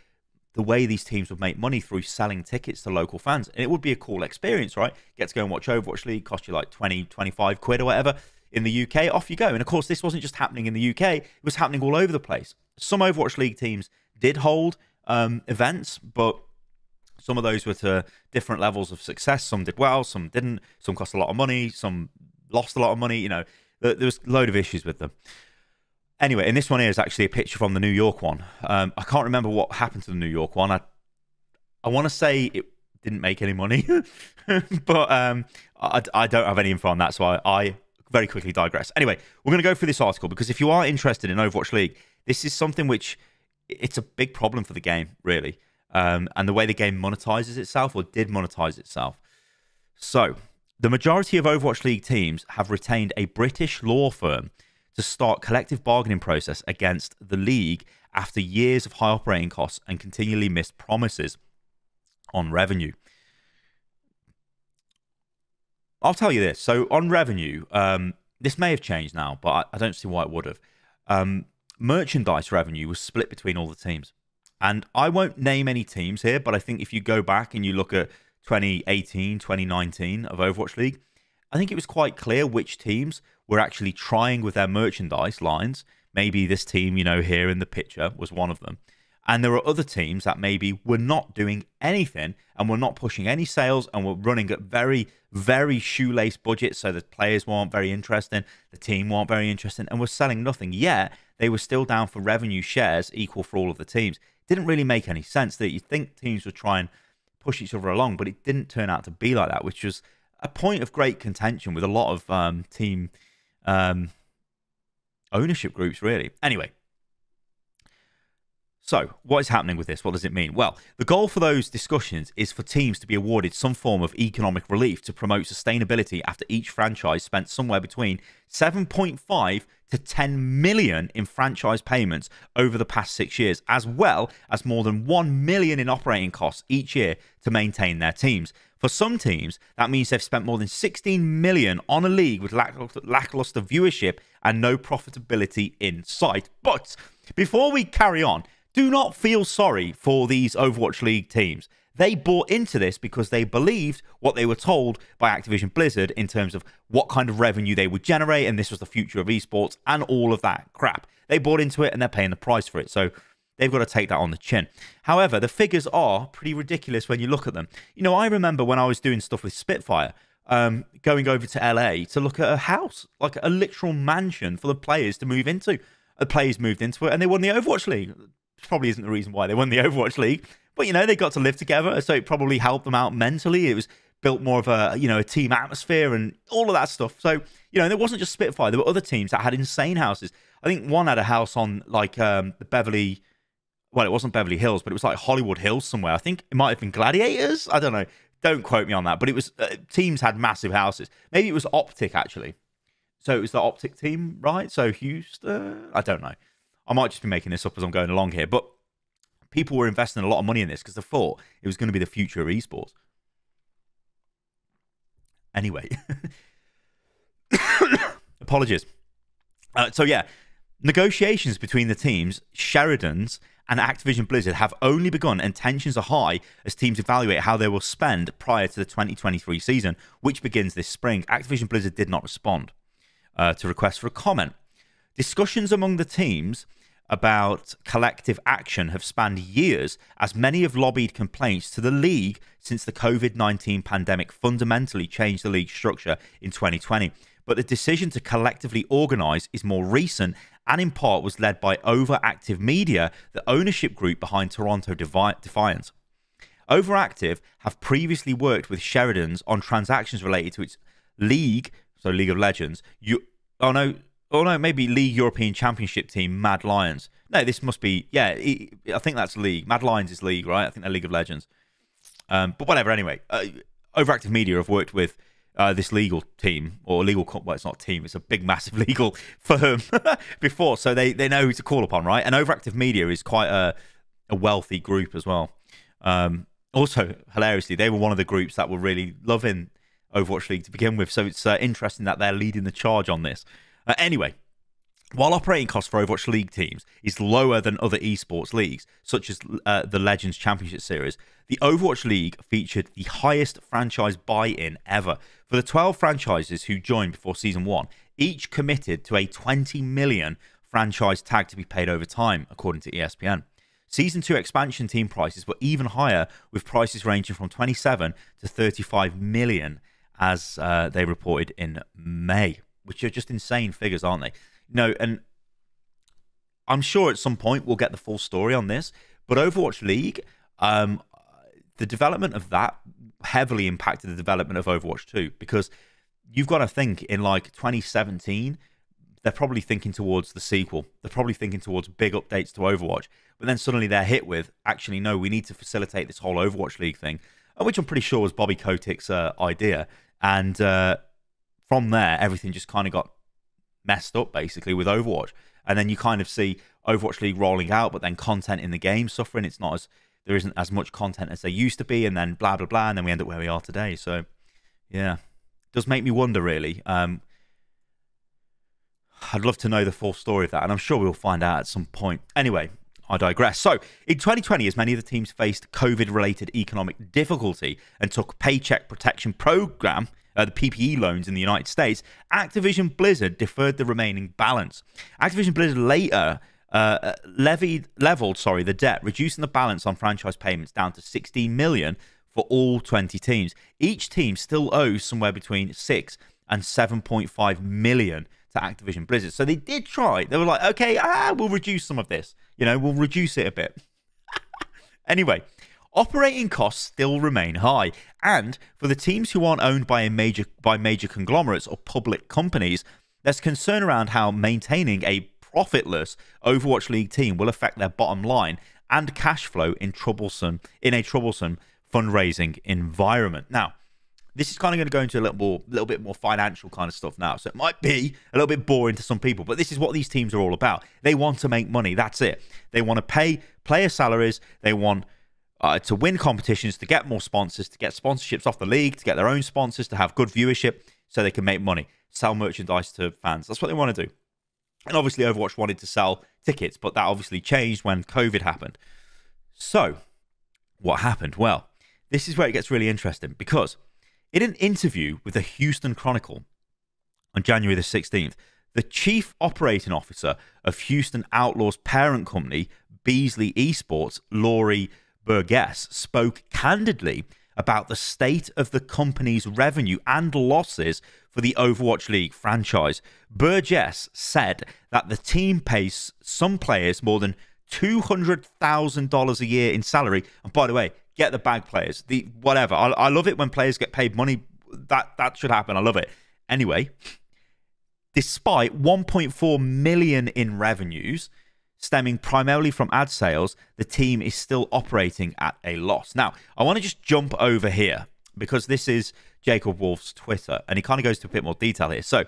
the way these teams would make money through selling tickets to local fans. And it would be a cool experience, right? Get to go and watch Overwatch League, cost you like 20, 25 quid or whatever. In the UK, off you go. And of course, this wasn't just happening in the UK, it was happening all over the place. Some Overwatch League teams did hold events, but some of those were to different levels of success. Some did well, some didn't. Some cost a lot of money, some lost a lot of money. You know, there was a load of issues with them. Anyway, and this one here is actually a picture from the New York one. I can't remember what happened to the New York one. I want to say it didn't make any money, but I don't have any info on that, so I very quickly digress. Anyway, we're going to go through this article because if you are interested in Overwatch League, this is something which it's a big problem for the game, really. And the way the game monetizes itself, or did monetize itself. So, the majority of Overwatch League teams have retained a British law firm to start collective bargaining process against the league after years of high operating costs and continually missed promises on revenue. I'll tell you this. So on revenue, this may have changed now, but I don't see why it would have. Merchandise revenue was split between all the teams. And I won't name any teams here, but I think if you go back and you look at 2018, 2019 of Overwatch League, I think it was quite clear which teams were actually trying with their merchandise lines. Maybe this team, you know, here in the picture was one of them. And there were other teams that maybe were not doing anything and were not pushing any sales and were running at very, very shoelace budgets. So the players weren't very interested, the team weren't very interested, and were selling nothing. Yet they were still down for revenue shares equal for all of the teams. Didn't really make any sense that you think teams would try and push each other along, but it didn't turn out to be like that, which was a point of great contention with a lot of team ownership groups, really. Anyway. So, what is happening with this? What does it mean? Well, the goal for those discussions is for teams to be awarded some form of economic relief to promote sustainability after each franchise spent somewhere between 7.5 to 10 million in franchise payments over the past 6 years, as well as more than 1 million in operating costs each year to maintain their teams. For some teams, that means they've spent more than 16 million on a league with lackluster viewership and no profitability in sight. But before we carry on, do not feel sorry for these Overwatch League teams. They bought into this because they believed what they were told by Activision Blizzard in terms of what kind of revenue they would generate, and this was the future of esports and all of that crap. They bought into it and they're paying the price for it, so they've got to take that on the chin. However, the figures are pretty ridiculous when you look at them. You know, I remember when I was doing stuff with Spitfire, going over to LA to look at a house, like a literal mansion for the players to move into. The players moved into it and they won the Overwatch League. Probably isn't the reason why they won the Overwatch League, but you know, they got to live together, so it probably helped them out mentally. It was built more of a, you know, a team atmosphere and all of that stuff. So, you know, there wasn't just Spitfire, there were other teams that had insane houses. I think one had a house on like the Beverly, well, it wasn't Beverly Hills, but it was like Hollywood Hills somewhere. I think it might have been Gladiators, I don't know, don't quote me on that, but it was teams had massive houses. Maybe it was Optic actually, so it was the Optic team, right? So Houston, I don't know, I might just be making this up as I'm going along here, but people were investing a lot of money in this because they thought it was going to be the future of esports. Anyway, apologies. So yeah, negotiations between the teams, Sheridan's and Activision Blizzard have only begun, and tensions are high as teams evaluate how they will spend prior to the 2023 season, which begins this spring. Activision Blizzard did not respond. to request for a comment. Discussions among the teams about collective action have spanned years, as many have lobbied complaints to the league since the COVID-19 pandemic fundamentally changed the league structure in 2020. But the decision to collectively organise is more recent and in part was led by Overactive Media, the ownership group behind Toronto Defiance. Overactive have previously worked with Sheridan's on transactions related to its league, so League of Legends, maybe League European Championship team, Mad Lions. No, this must be, I think that's League. Mad Lions is League, right? I think they're League of Legends. But whatever, anyway. Overactive Media have worked with this legal team, or well, it's not a team, it's a big, massive legal firm before, so they know who to call upon, right? And Overactive Media is quite a wealthy group as well. Also, hilariously, they were one of the groups that were really loving Overwatch League to begin with, so it's interesting that they're leading the charge on this. Anyway, while operating costs for Overwatch League teams is lower than other esports leagues, such as the Legends Championship Series, the Overwatch League featured the highest franchise buy-in ever. For the 12 franchises who joined before Season 1, each committed to a 20 million franchise tag to be paid over time, according to ESPN. Season 2 expansion team prices were even higher, with prices ranging from 27 to 35 million, as they reported in May, which are just insane figures, aren't they? No, and I'm sure at some point we'll get the full story on this, but Overwatch League, the development of that heavily impacted the development of Overwatch 2, because you've got to think in like 2017, they're probably thinking towards the sequel. They're probably thinking towards big updates to Overwatch, but then suddenly they're hit with, actually, no, we need to facilitate this whole Overwatch League thing, which I'm pretty sure was Bobby Kotick's idea. And from there, everything just kind of got messed up, basically, with Overwatch. And then you kind of see Overwatch League rolling out, but then content in the game suffering. It's not as, there isn't as much content as there used to be, and then blah, blah, blah, and then we end up where we are today. So, yeah, it does make me wonder, really. I'd love to know the full story of that, and I'm sure we'll find out at some point. Anyway, I digress. So, in 2020, as many of the teams faced COVID-related economic difficulty and took Paycheck Protection Program, the PPE loans in the United States, Activision Blizzard deferred the remaining balance. Activision Blizzard later leveled the debt, reducing the balance on franchise payments down to 16 million for all 20 teams. Each team still owes somewhere between 6 and 7.5 million to Activision Blizzard. So they did try. They were like, okay, we'll reduce some of this. We'll reduce it a bit. Anyway, operating costs still remain high, and for the teams who aren't owned by major conglomerates or public companies, there's concern around how maintaining a profitless Overwatch League team will affect their bottom line and cash flow in a troublesome fundraising environment. Now, this is kind of going to go into a little bit more financial kind of stuff now, so it might be a little bit boring to some people, but this is what these teams are all about. They want to make money. That's it. They want to pay player salaries. They want to win competitions, to get more sponsors, to get sponsorships off the league, to get their own sponsors, to have good viewership so they can make money, sell merchandise to fans. That's what they want to do. And obviously Overwatch wanted to sell tickets, but that obviously changed when COVID happened. So what happened? Well, this is where it gets really interesting, because in an interview with the Houston Chronicle on January the 16th, the chief operating officer of Houston Outlaws parent company, Beasley Esports, Laurie Burgess, spoke candidly about the state of the company's revenue and losses for the Overwatch League franchise. Burgess said that the team pays some players more than $200,000 a year in salary. And by the way, get the bag players, whatever. I love it when players get paid money. That should happen. I love it. Anyway, despite 1.4 million in revenues, stemming primarily from ad sales, the team is still operating at a loss. Now, I want to just jump over here, because this is Jacob Wolf's Twitter, and he kind of goes to a bit more detail here. So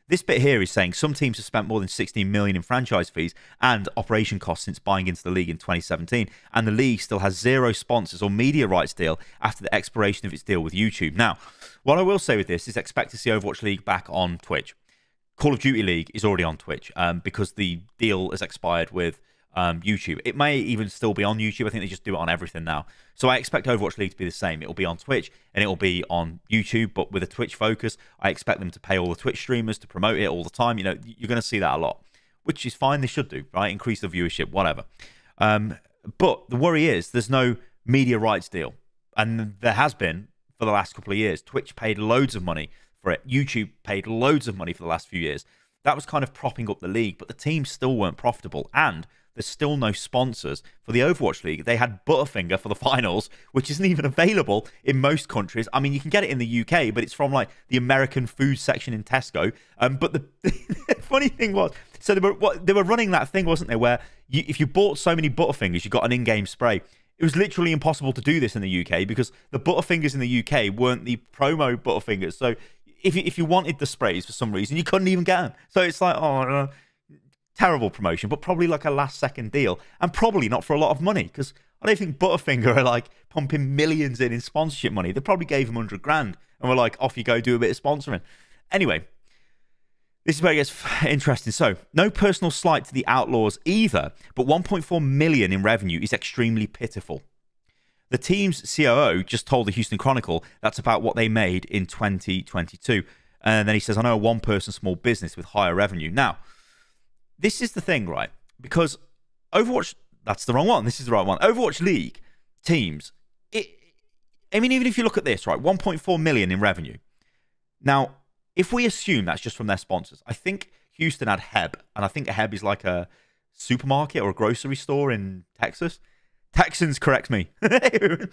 this bit here is saying some teams have spent more than 16 million in franchise fees and operation costs since buying into the league in 2017, and the league still has 0 sponsors or media rights deal after the expiration of its deal with YouTube. Now, what I will say with this is expect to see Overwatch League back on Twitch. Call of Duty League is already on Twitch because the deal has expired with YouTube. It may even still be on YouTube. I think they just do it on everything now. So I expect Overwatch League to be the same. It'll be on Twitch and it'll be on YouTube, but with a Twitch focus. I expect them to pay all the Twitch streamers to promote it all the time. You know, you're going to see that a lot, which is fine. They should do, right? Increase the viewership, whatever. But the worry is there's no media rights deal. And there has been for the last couple of years. Twitch paid loads of money for it. YouTube paid loads of money for the last few years. That was kind of propping up the league, but the teams still weren't profitable. And there's still no sponsors for the Overwatch League. They had Butterfinger for the finals, which isn't even available in most countries. I mean, you can get it in the UK, but it's from like the American food section in Tesco. But the funny thing was, so they were running that thing, wasn't they, where if you bought so many Butterfingers, you got an in-game spray. It was literally impossible to do this in the UK because the Butterfingers in the UK weren't the promo Butterfingers. So if you wanted the sprays for some reason, you couldn't even get them. So it's like, oh, no. Terrible promotion, but probably like a last-second deal, and probably not for a lot of money, because I don't think Butterfinger are like pumping millions in sponsorship money. They probably gave him 100 grand and were like, off you go, do a bit of sponsoring. Anyway, this is where it gets interesting. So, no personal slight to the Outlaws either, but 1.4 million in revenue is extremely pitiful. The team's COO just told the Houston Chronicle that's about what they made in 2022. And then he says, I know a one-person small business with higher revenue. Now, this is the thing, right? Because Overwatch, that's the wrong one. This is the right one. Overwatch League teams, I mean, even if you look at this, right, 1.4 million in revenue. Now, if we assume that's just from their sponsors, I think Houston had Heb, and I think a Heb is like a supermarket or a grocery store in Texas. Texans, correct me. I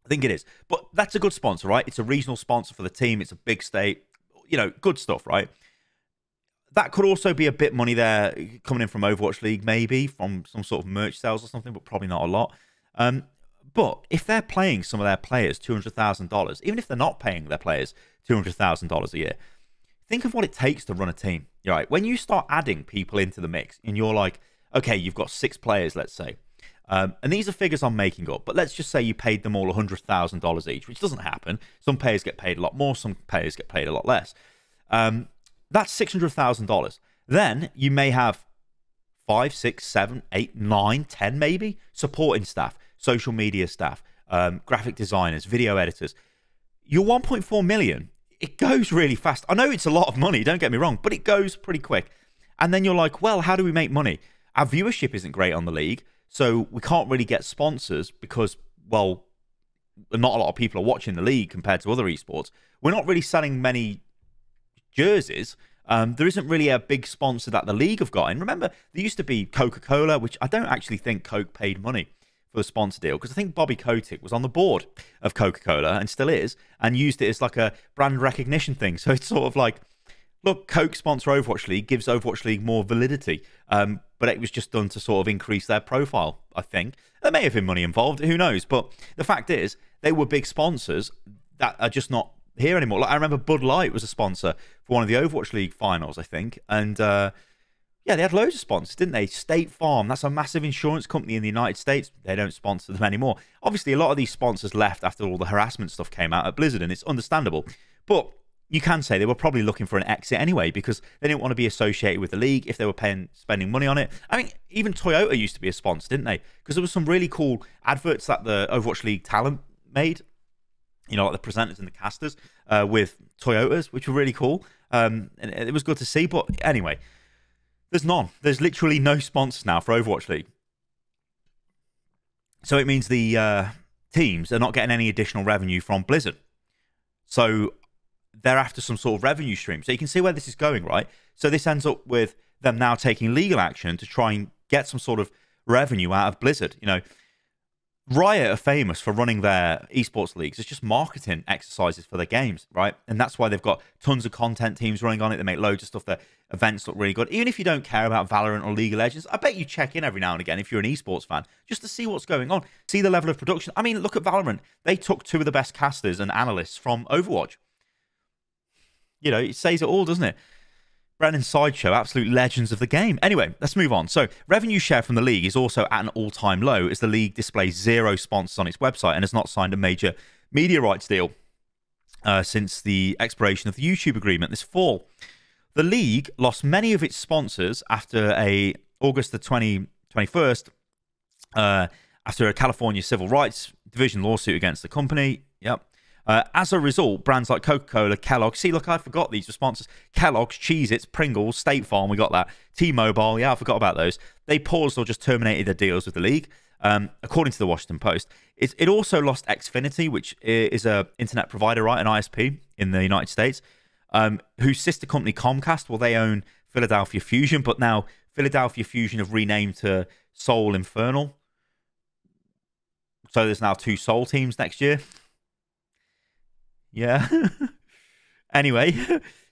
think it is. But that's a good sponsor, right? It's a regional sponsor for the team. It's a big state. You know, good stuff, right? That could also be a bit money there coming in from Overwatch League, maybe, from some sort of merch sales or something, but probably not a lot. But if they're paying some of their players $200,000, even if they're not paying their players $200,000 a year, think of what it takes to run a team. Right? When you start adding people into the mix and you're like, okay, you've got 6 players, let's say, and these are figures I'm making up, but let's just say you paid them all $100,000 each, which doesn't happen. Some players get paid a lot more, some players get paid a lot less. That's $600,000. Then you may have 5, 6, 7, 8, 9, 10 maybe supporting staff, social media staff, graphic designers, video editors. Your 1.4 million, it goes really fast. I know it's a lot of money, don't get me wrong, but it goes pretty quick. And then you're like, well, how do we make money? Our viewership isn't great on the league, so we can't really get sponsors because, well, not a lot of people are watching the league compared to other esports. We're not really selling many jerseys. There isn't really a big sponsor that the league have got. And remember, there used to be Coca-Cola, which I don't actually think Coke paid money for the sponsor deal, because I think Bobby Kotick was on the board of Coca-Cola and still is, and used it as like a brand recognition thing. So it's sort of like, look, Coke sponsor Overwatch League gives Overwatch League more validity. But it was just done to sort of increase their profile, I think. There may have been money involved, who knows? But the fact is, they were big sponsors that are just not here anymore. Like, I remember Bud Light was a sponsor for one of the Overwatch League finals, I think. And yeah, they had loads of sponsors, didn't they? State Farm, that's a massive insurance company in the United States. They don't sponsor them anymore. Obviously, a lot of these sponsors left after all the harassment stuff came out at Blizzard, and it's understandable. But you can say they were probably looking for an exit anyway, because they didn't want to be associated with the league if they were spending money on it. I mean, even Toyota used to be a sponsor, didn't they? Because there was some really cool adverts that the Overwatch League talent made, you know, like the presenters and the casters with Toyotas, which were really cool. And it was good to see. But anyway, there's none. There's literally no sponsors now for Overwatch League. So it means the teams are not getting any additional revenue from Blizzard. So they're after some sort of revenue stream. So you can see where this is going, right? So this ends up with them now taking legal action to try and get some sort of revenue out of Blizzard. You know, Riot are famous for running their esports leagues. It's just marketing exercises for their games, right? And that's why they've got tons of content teams running on it. They make loads of stuff. Their events look really good. Even if you don't care about Valorant or League of Legends, I bet you check in every now and again if you're an esports fan, just to see what's going on, see the level of production. I mean, look at Valorant. They took 2 of the best casters and analysts from Overwatch. You know, it says it all, doesn't it? Brennan Sideshow, absolute legends of the game. Anyway, let's move on. So, revenue share from the league is also at an all-time low, as the league displays 0 sponsors on its website and has not signed a major media rights deal since the expiration of the YouTube agreement this fall. The league lost many of its sponsors after a August the 21st, after a California Civil Rights Division lawsuit against the company. Yep. As a result, brands like Coca-Cola, Kellogg's, see, look, I forgot these sponsors. Kellogg's, Cheez-Its, Pringles, State Farm, we got that. T-Mobile, yeah, I forgot about those. They paused or just terminated their deals with the league, according to the Washington Post. It also lost Xfinity, which is a internet provider, right, an ISP in the United States, whose sister company Comcast, well, they own Philadelphia Fusion, but now Philadelphia Fusion have renamed to Seoul Infernal. So there's now 2 Seoul teams next year. Yeah. Anyway,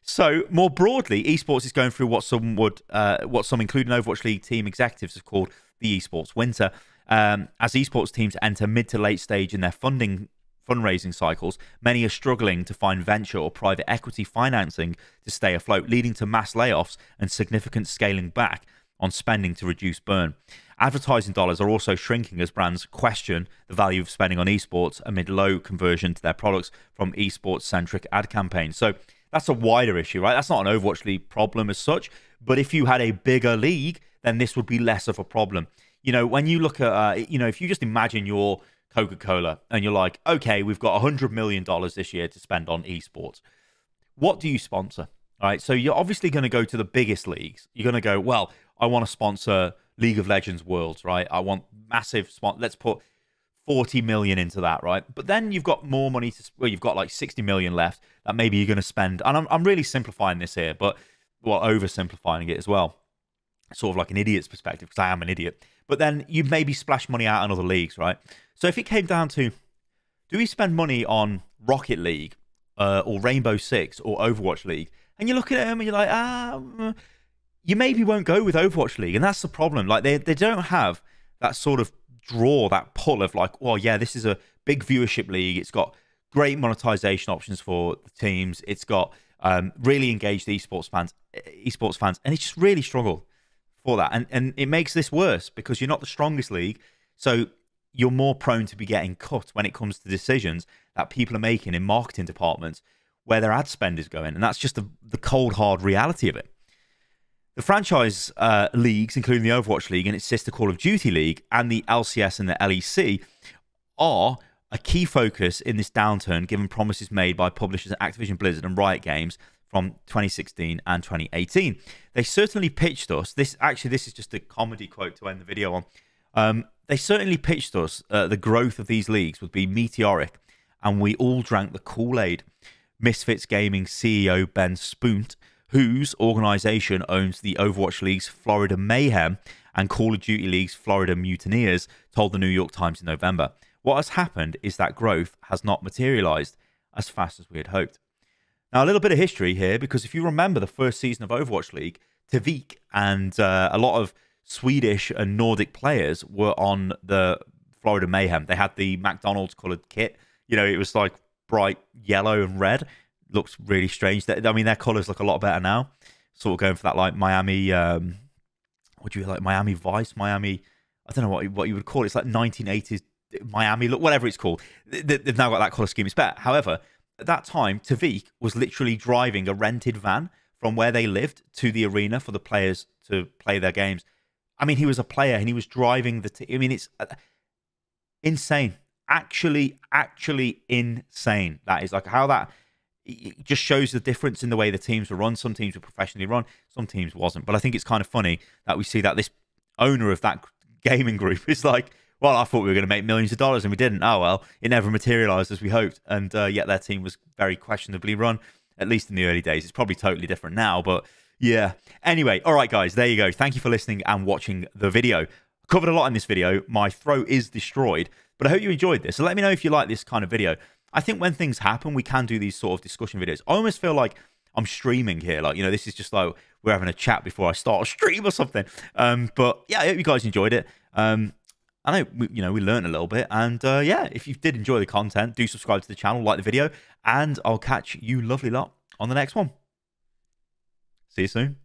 so more broadly, esports is going through what some, including Overwatch League team executives, have called the esports winter. As esports teams enter mid to late stage in their fundraising cycles, many are struggling to find venture or private equity financing to stay afloat, leading to mass layoffs and significant scaling back on spending to reduce burn. Advertising dollars are also shrinking as brands question the value of spending on esports amid low conversion to their products from esports-centric ad campaigns. So that's a wider issue, right? That's not an Overwatch League problem as such, but if you had a bigger league, then this would be less of a problem. You know, when you look at, if you just imagine your Coca-Cola and you're like, okay, we've got $100 million this year to spend on esports. What do you sponsor? All right, so you're obviously going to go to the biggest leagues. You're going to go, well, I want to sponsor League of Legends Worlds, right? I want massive let's put 40 million into that, right? But then you've got more money you've got like 60 million left that maybe you're going to spend. And I'm really simplifying this here, but oversimplifying it as well. Sort of like an idiot's perspective, because I am an idiot. But then you maybe splash money out on other leagues, right? So if it came down to, do we spend money on Rocket League or Rainbow Six or Overwatch League? And you're looking at them and you're like, you maybe won't go with Overwatch League. And that's the problem. Like they don't have that sort of draw, that pull of like, well, yeah, this is a big viewership league. It's got great monetization options for the teams. It's got really engaged esports fans, and it's just really struggle for that. And it makes this worse because you're not the strongest league. So you're more prone to be getting cut when it comes to decisions that people are making in marketing departments where their ad spend is going. And that's just the cold, hard reality of it. The franchise leagues, including the Overwatch League and its sister Call of Duty League, and the LCS and the LEC, are a key focus in this downturn, given promises made by publishers Activision Blizzard and Riot Games from 2016 and 2018. They certainly pitched us, this is just a comedy quote to end the video on, they certainly pitched us the growth of these leagues would be meteoric, and we all drank the Kool-Aid. Misfits Gaming CEO Ben Spunt, whose organization owns the Overwatch League's Florida Mayhem and Call of Duty League's Florida Mutineers, told the New York Times in November. What has happened is that growth has not materialized as fast as we had hoped. Now, a little bit of history here, because if you remember the first season of Overwatch League, Tvik and a lot of Swedish and Nordic players were on the Florida Mayhem. They had the McDonald's colored kit. You know, it was like bright yellow and red. Looks really strange. I mean, their colors look a lot better now. Sort of going for that like Miami, Miami Vice, Miami. I don't know what you would call it. It's like 1980s Miami look, whatever it's called. They've now got that color scheme. It's better. However, at that time, Tvik was literally driving a rented van from where they lived to the arena for the players to play their games. I mean, he was a player and he was driving I mean, it's insane. Actually insane. That is like how that. It just shows the difference in the way the teams were run. Some teams were professionally run, some teams wasn't. But I think it's kind of funny that we see that this owner of that gaming group is like, well, I thought we were going to make millions of dollars and we didn't. Oh, well, it never materialized as we hoped. And yet their team was very questionably run, at least in the early days. It's probably totally different now, but yeah. Anyway, all right, guys, there you go. Thank you for listening and watching the video. I covered a lot in this video. My throat is destroyed, but I hope you enjoyed this. So let me know if you like this kind of video. I think when things happen, we can do these sort of discussion videos. I almost feel like I'm streaming here. Like, this is just like we're having a chat before I start a stream or something. But yeah, I hope you guys enjoyed it. I know, we learned a little bit. And yeah, if you did enjoy the content, do subscribe to the channel, like the video, and I'll catch you lovely lot on the next one. See you soon.